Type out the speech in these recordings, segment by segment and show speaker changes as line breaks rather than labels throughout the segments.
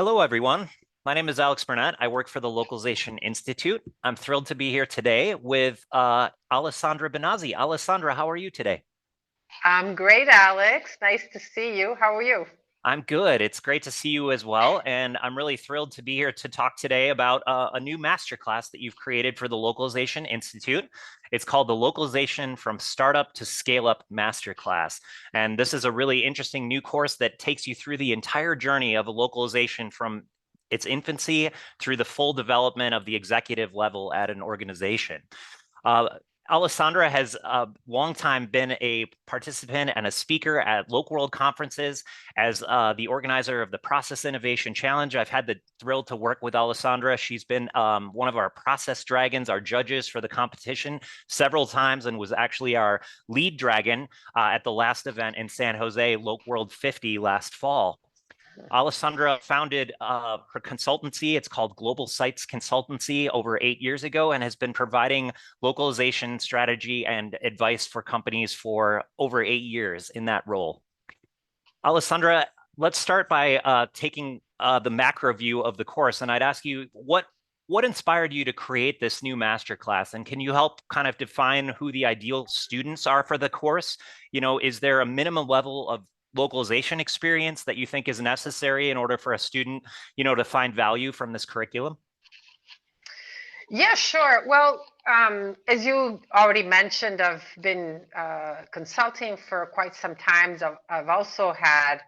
Hello, everyone. My name is Alex Bernet. I work for the Localization Institute. I'm thrilled to be here today with Alessandra Binazzi. Alessandra, how are you today?
I'm great, Alex. Nice to see you. How are you?
I'm good. It's great to see you as well. And I'm really thrilled to be here to talk today about a new masterclass that you've created for the Localization Institute. It's called the Localization From Startup to Scale Up Masterclass. And this is a really interesting new course that takes you through the entire journey of a localization from its infancy through the full development of the executive level at an organization. Uh, Alessandra has a long time been a participant and a speaker at local world conferences as the organizer of the Process Innovation Challenge. I've had the thrill to work with Alessandra. She's been one of our process dragons, our judges for the competition several times, and was actually our lead dragon at the last event in San Jose, Local World 50 last fall. Alessandra founded her consultancy. It's called Global Sites Consultancy over 8 years ago and has been providing localization strategy and advice for companies for over 8 years in that role. Alessandra, let's start by taking the macro view of the course. And I'd ask you, what inspired you to create this new masterclass? And can you help kind of define who the ideal students are for the course? Is there a minimum level of localization experience that you think is necessary in order for a student, to find value from this curriculum?
Yeah, sure. Well, as you already mentioned, I've been consulting for quite some time. I've also had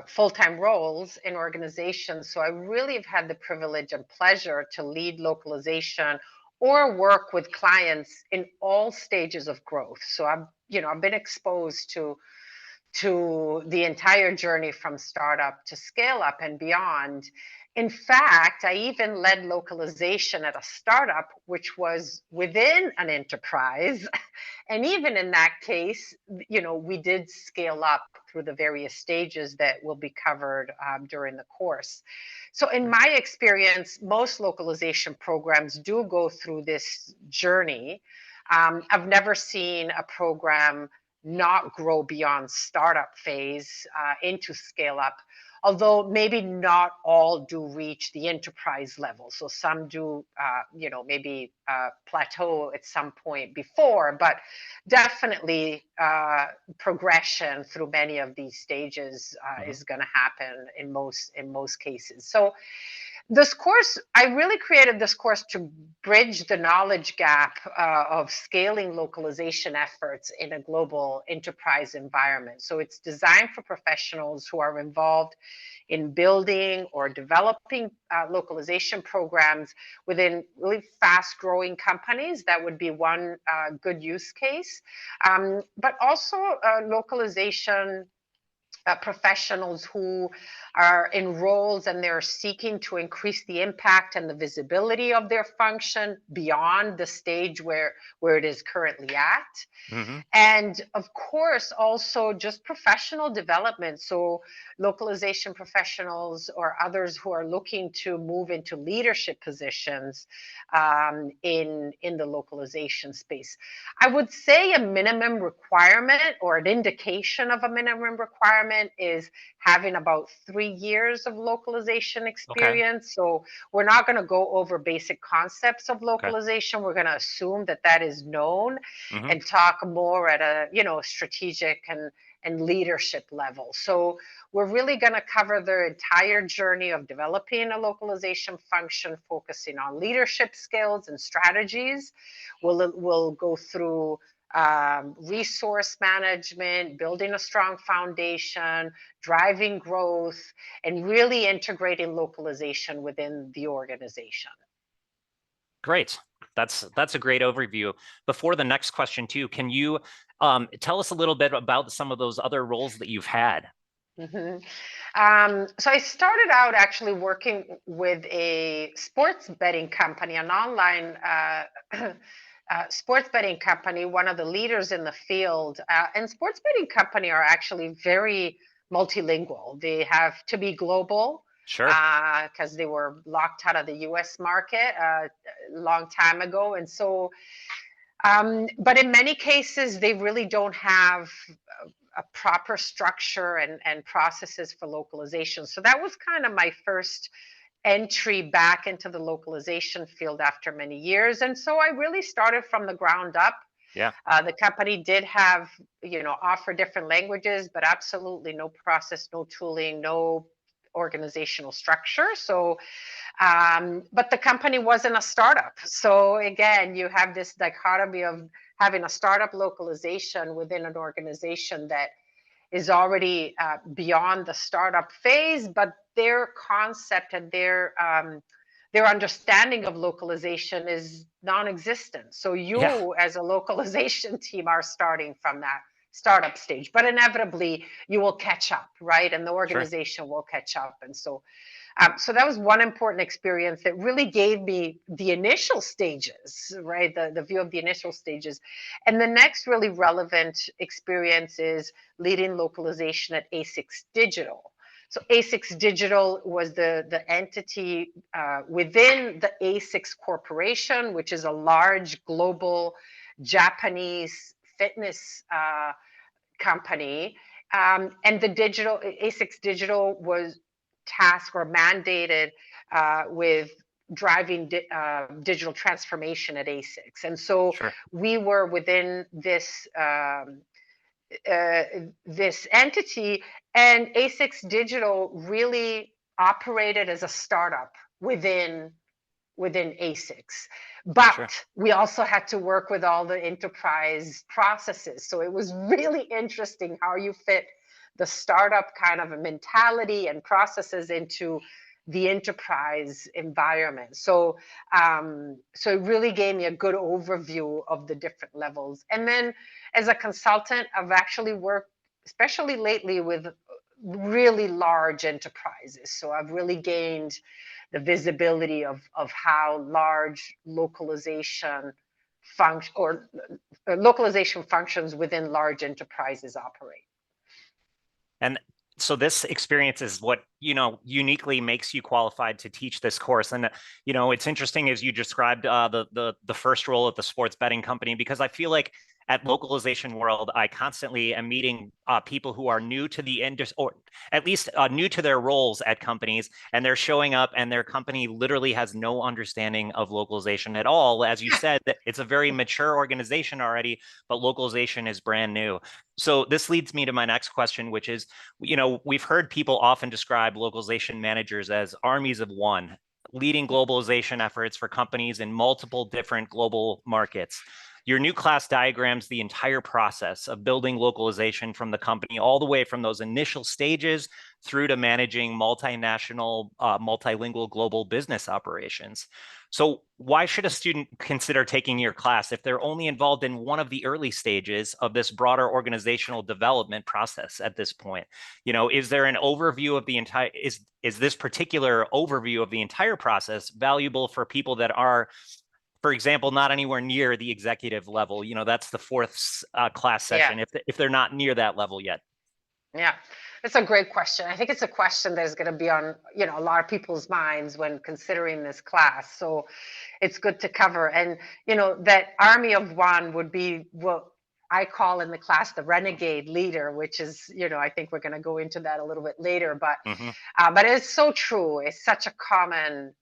full-time roles in organizations. So I really have had the privilege and pleasure to lead localization or work with clients in all stages of growth. So I've been exposed to the entire journey from startup to scale up and beyond. In fact, I even led localization at a startup, which was within an enterprise. And even in that case, we did scale up through the various stages that will be covered during the course. So, in my experience, most localization programs do go through this journey. I've never seen a program not grow beyond startup phase into scale up, although maybe not all do reach the enterprise level. So some do, maybe plateau at some point before, but definitely progression through many of these stages is going to happen in most cases. So this course, I really created this course to bridge the knowledge gap of scaling localization efforts in a global enterprise environment. So it's designed for professionals who are involved in building or developing localization programs within really fast growing companies. That would be one good use case. But also localization professionals who are in roles and they're seeking to increase the impact and the visibility of their function beyond the stage where it is currently at.
Mm-hmm.
And of course, also just professional development. So localization professionals or others who are looking to move into leadership positions in the localization space. I would say a minimum requirement or an indication of a minimum requirement is having about 3 years of localization
Okay.
experience. So we're not going to go over basic concepts of
Okay.
localization. We're going to assume that that is known
Mm-hmm.
and talk more at a strategic and leadership level. So we're really going to cover the entire journey of developing a localization function, focusing on leadership skills and strategies. We'll go through resource management, building a strong foundation, driving growth, and really integrating localization within the organization.
Great. That's a great overview. Before the next question too, can you tell us a little bit about some of those other roles that you've had?
Mm-hmm. So I started out actually working with a sports betting company, an online sports betting company, one of the leaders in the field. And sports betting company are actually very multilingual. They have to be global
Sure.
because they were locked out of the U.S. market a long time ago. And so, but in many cases, they really don't have a proper structure and processes for localization. So that was kind of my first entry back into the localization field after many years. And so I really started from the ground up.
Yeah,
The company did have, offer different languages, but absolutely no process, no tooling, no organizational structure. So, but the company wasn't a startup. So again, you have this dichotomy of having a startup localization within an organization that is already beyond the startup phase, but their concept and their understanding of localization is non-existent. So
yeah,
you, as a localization team, are starting from that startup stage, but inevitably you will catch up, right? And the
sure,
organization will catch up. And so so that was one important experience that really gave me the initial stages, right? The view of the initial stages. And the next really relevant experience is leading localization at A6 Digital. So A6 Digital was the entity within the A6 Corporation, which is a large global Japanese fitness company. And the digital A6 Digital was tasked or mandated with driving digital transformation at A6. And so
sure,
we were within this entity, and A6 Digital really operated as a startup within A6.
sure.
But we also had to work with all the enterprise processes. So it was really interesting how you fit the startup kind of a mentality and processes into the enterprise environment. So it really gave me a good overview of the different levels. And then as a consultant, I've actually worked, especially lately, with really large enterprises. So I've really gained the visibility of how large localization functions within large enterprises operate.
And so this experience is what, uniquely makes you qualified to teach this course. And, it's interesting as you described the first role at the sports betting company, because I feel like at Localization World, I constantly am meeting people who are new to the industry, or at least new to their roles at companies, and they're showing up and their company literally has no understanding of localization at all. As you said, it's a very mature organization already, but localization is brand new. So this leads me to my next question, which is, we've heard people often describe localization managers as armies of one, leading globalization efforts for companies in multiple different global markets. Your new class diagrams the entire process of building localization from the company, all the way from those initial stages through to managing multinational, multilingual global business operations. So why should a student consider taking your class if they're only involved in one of the early stages of this broader organizational development process at this point? Is there an overview of the entire, is this particular overview of the entire process valuable for people that are, for example, not anywhere near the executive level? That's the fourth class
Yeah.
session, if they're not near that level yet.
Yeah, that's a great question. I think it's a question that's going to be on, a lot of people's minds when considering this class. So it's good to cover. And, that army of one would be what I call in the class the renegade leader, which is, I think we're going to go into that a little bit later.
Mm-hmm.
But it's so true. It's such a common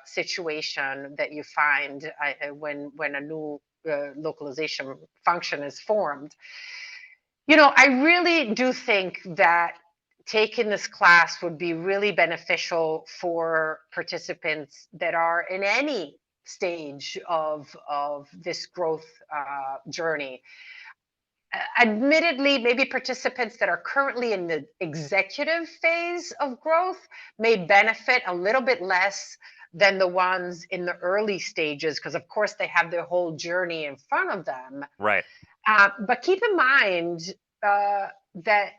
situation that you find when a new localization function is formed. I really do think that taking this class would be really beneficial for participants that are in any stage of this growth journey. Admittedly, maybe participants that are currently in the executive phase of growth may benefit a little bit less than the ones in the early stages, because of course they have their whole journey in front of them.
Right.
But keep in mind that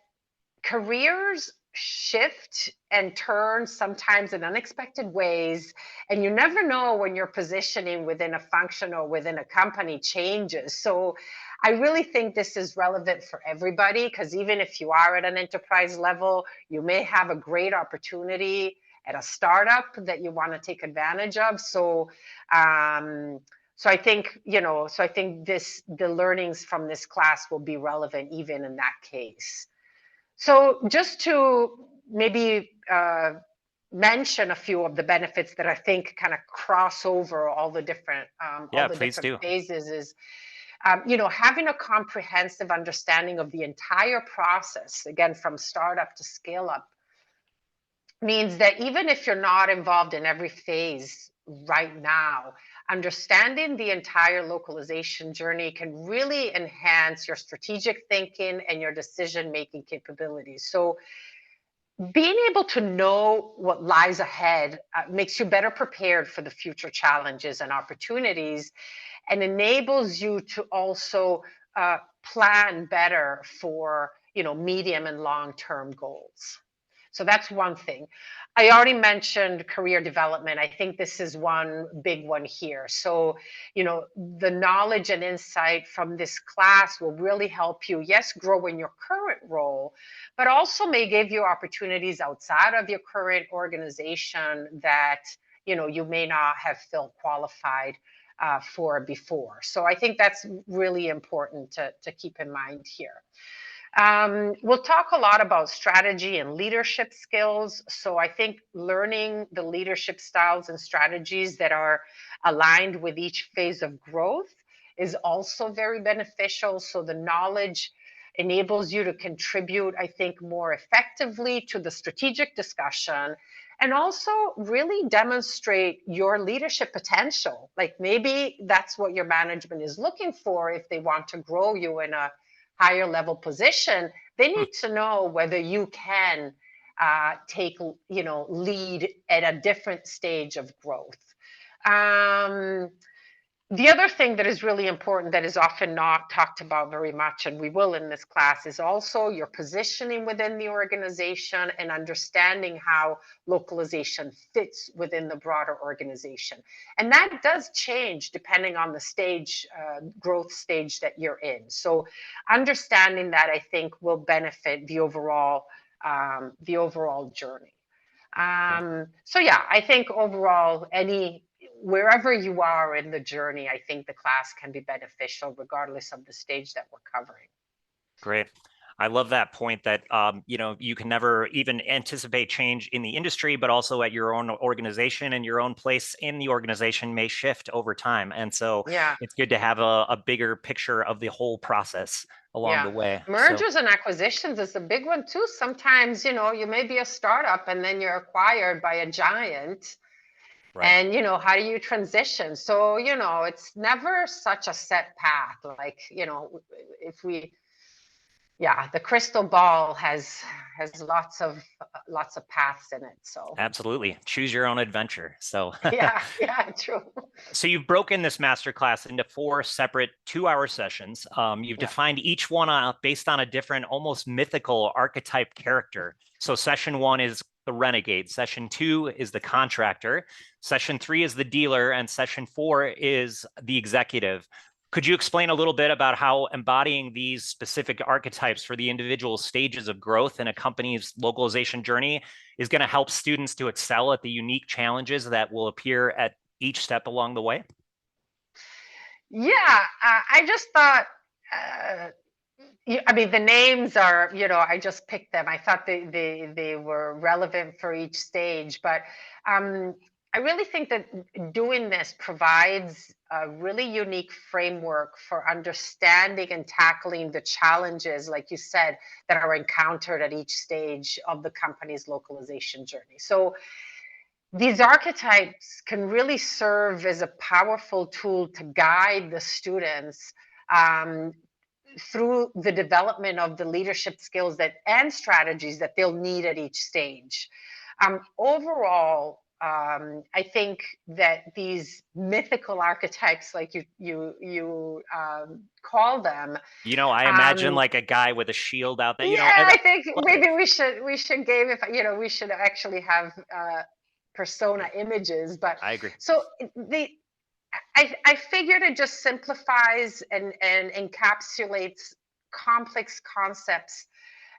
careers shift and turn sometimes in unexpected ways, and you never know when your positioning within a function or within a company changes. So I really think this is relevant for everybody, because even if you are at an enterprise level, you may have a great opportunity at a startup that you want to take advantage of. So I think, the learnings from this class will be relevant even in that case. So just to maybe mention a few of the benefits that I think kind of cross over all
Yeah,
the
please
different
do.
phases is, having a comprehensive understanding of the entire process, again, from startup to scale up, means that even if you're not involved in every phase right now, understanding the entire localization journey can really enhance your strategic thinking and your decision making capabilities. So being able to know what lies ahead makes you better prepared for the future challenges and opportunities, and enables you to also plan better for medium and long term goals. So that's one thing. I already mentioned career development. I think this is one big one here. So, the knowledge and insight from this class will really help you, yes, grow in your current role, but also may give you opportunities outside of your current organization that, you may not have felt qualified for before. So I think that's really important to keep in mind here. We'll talk a lot about strategy and leadership skills. So I think learning the leadership styles and strategies that are aligned with each phase of growth is also very beneficial. So the knowledge enables you to contribute, I think, more effectively to the strategic discussion, and also really demonstrate your leadership potential. Like maybe that's what your management is looking for if they want to grow you in a higher level position. They
Hmm.
need to know whether you can take lead at a different stage of growth. Um, the other thing that is really important that is often not talked about very much, and we will in this class, is also your positioning within the organization and understanding how localization fits within the broader organization. And that does change depending on the stage, growth stage that you're in. So understanding that, I think, will benefit the overall journey.
Okay.
So yeah, I think overall, wherever you are in the journey, I think the class can be beneficial regardless of the stage that we're covering.
Great. I love that point that you can never even anticipate change in the industry, but also at your own organization, and your own place in the organization may shift over time. And so
Yeah,
it's good to have a bigger picture of the whole process along
yeah.
the way. So,
Mergers and acquisitions is a big one too. Sometimes, you may be a startup and then you're acquired by a giant.
right.
And, how do you transition? So, it's never such a set path. Like, if we yeah, the crystal ball has lots of paths in it. So
Absolutely. Choose your own adventure. So,
yeah, yeah, true.
so you've broken this masterclass into 4 separate 2-hour sessions. You've
Yeah.
defined each one based on a different, almost mythical archetype character. So session 1 is the renegade. Session 2 is the contractor. Session 3 is the dealer, and session 4 is the executive. Could you explain a little bit about how embodying these specific archetypes for the individual stages of growth in a company's localization journey is going to help students to excel at the unique challenges that will appear at each step along the way?
Yeah, I just thought, uh, I mean, the names are, I just picked them. I thought they were relevant for each stage, but um, I really think that doing this provides a really unique framework for understanding and tackling the challenges, like you said, that are encountered at each stage of the company's localization journey. So these archetypes can really serve as a powerful tool to guide the students um, through the development of the leadership skills and strategies that they'll need at each stage. Overall, I think that these mythical archetypes, like you call them,
I imagine
um,
like a guy with a shield out there,
yeah, I think maybe we should give if we should actually have persona images. But
I agree.
so I figured it just simplifies and encapsulates complex concepts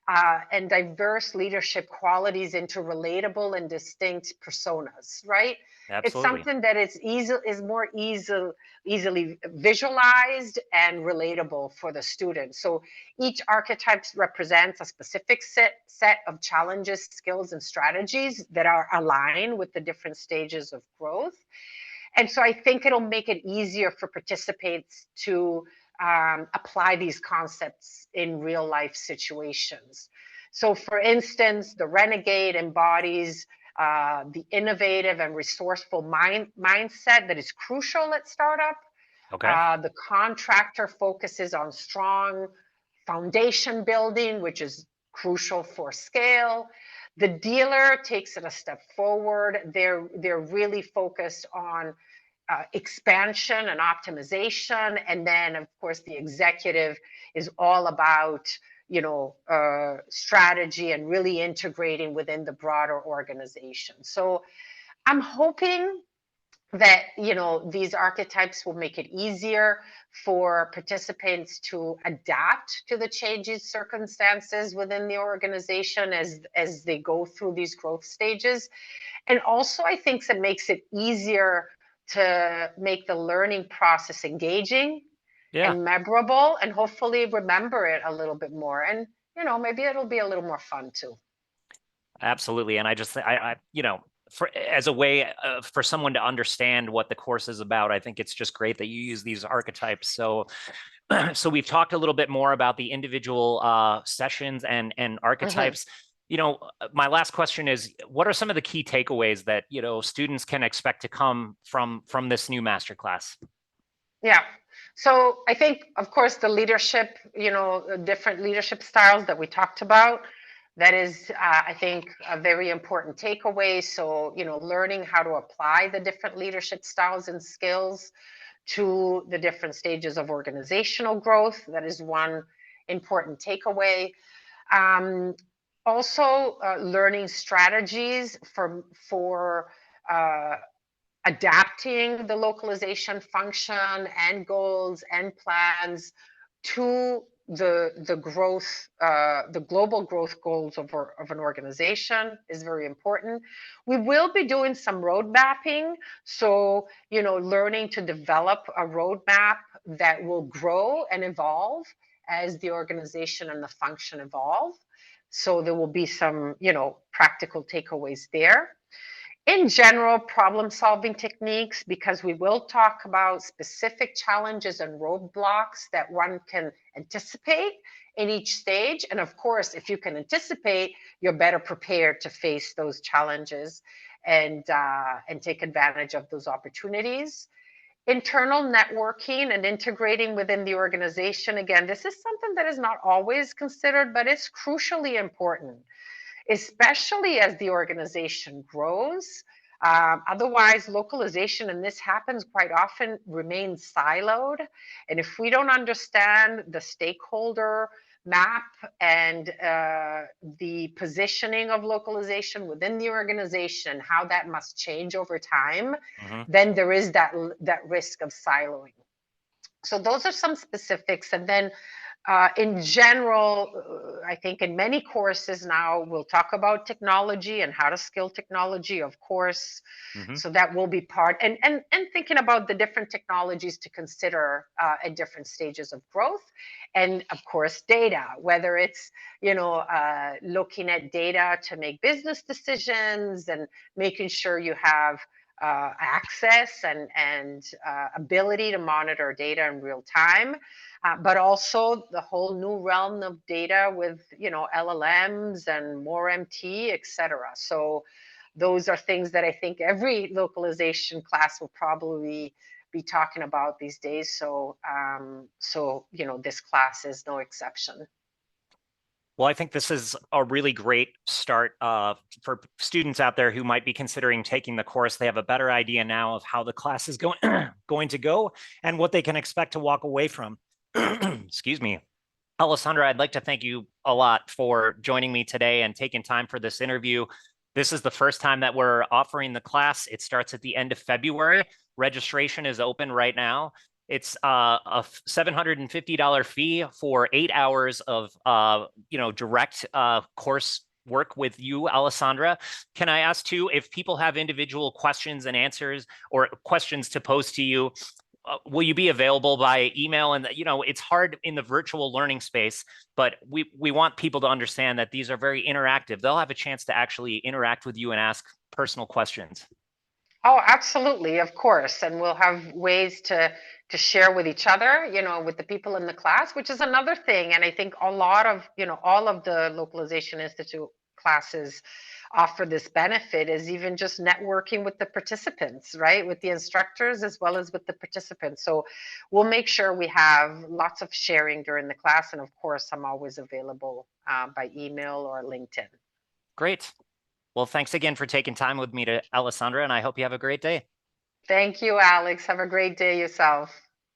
and diverse leadership qualities into relatable and distinct personas, right? It's
Absolutely.
something that is more easily visualized and relatable for the student. So each archetype represents a specific set of challenges, skills, and strategies that are aligned with the different stages of growth. And so I think it'll make it easier for participants to apply these concepts in real life situations. So for instance, the Renegade embodies the innovative and resourceful mindset that is crucial at startup.
Okay.
The Contractor focuses on strong foundation building, which is crucial for scale. The Dealer takes it a step forward. They're really focused on expansion and optimization. And then, of course, the Executive is all about, strategy and really integrating within the broader organization. So I'm hoping that these archetypes will make it easier for participants to adapt to the changing circumstances within the organization as they go through these growth stages. And also I think that makes it easier to make the learning process engaging
Yeah,
and memorable, and hopefully remember it a little bit more, and maybe it'll be a little more fun too.
absolutely. And I just, for as a way for someone to understand what the course is about, I think it's just great that you use these archetypes. So, so we've talked a little bit more about the individual sessions and
Mhm.
archetypes. My last question is, what are some of the key takeaways that students can expect to come from this new masterclass?
Yeah. So I think, of course, the leadership, different leadership styles that we talked about, that is, I think, a very important takeaway. So, learning how to apply the different leadership styles and skills to the different stages of organizational growth. That is one important takeaway. Um, Also, learning strategies for uh, adapting the localization function and goals and plans to the growth, the global growth goals of an organization is very important. We will be doing some road mapping, so learning to develop a roadmap that will grow and evolve as the organization and the function evolve. So there will be some practical takeaways there. In general, problem solving techniques, because we will talk about specific challenges and roadblocks that one can anticipate in each stage. And of course, if you can anticipate, you're better prepared to face those challenges and take advantage of those opportunities. Internal networking and integrating within the organization. Again, this is something that is not always considered, but it's crucially important, especially as the organization grows. Otherwise, localization, and this happens quite often, remains siloed. And if we don't understand the stakeholder map and the positioning of localization within the organization, how that must change over time,
Mhm.
then there is that risk of siloing. So those are some specifics. And then in general, I think in many courses now, we'll talk about technology and how to skill technology, of course.
Mhm.
So that will be part, and thinking about the different technologies to consider at different stages of growth. And of course, data, whether it's, looking at data to make business decisions and making sure you have access and ability to monitor data in real time, but also the whole new realm of data with LLMs and more MT, et cetera. So those are things that I think every localization class will probably be talking about these days. So this class is no exception.
Well, I think this is a really great start for students out there who might be considering taking the course. They have a better idea now of how the class is going going to go and what they can expect to walk away from. Excuse me. Alessandra, I'd like to thank you a lot for joining me today and taking time for this interview. This is the first time that we're offering the class. It starts at the end of February. Registration is open right now. It's a $750 fee for 8 hours of direct course work with you, Alessandra. Can I ask too, if people have individual questions and answers or questions to pose to you, will you be available by email? And it's hard in the virtual learning space, but we want people to understand that these are very interactive. They'll have a chance to actually interact with you and ask personal questions.
Oh, absolutely, of course. And we'll have ways to share with each other, with the people in the class, which is another thing. And I think a lot of, all of the Localization Institute classes offer this benefit is even just networking with the participants, right? With the instructors as well as with the participants. So we'll make sure we have lots of sharing during the class. And of course, I'm always available by email or LinkedIn.
Great. Well, thanks again for taking time with me, to Alessandra, and I hope you have a great day.
Thank you, Alex. Have a great day yourself.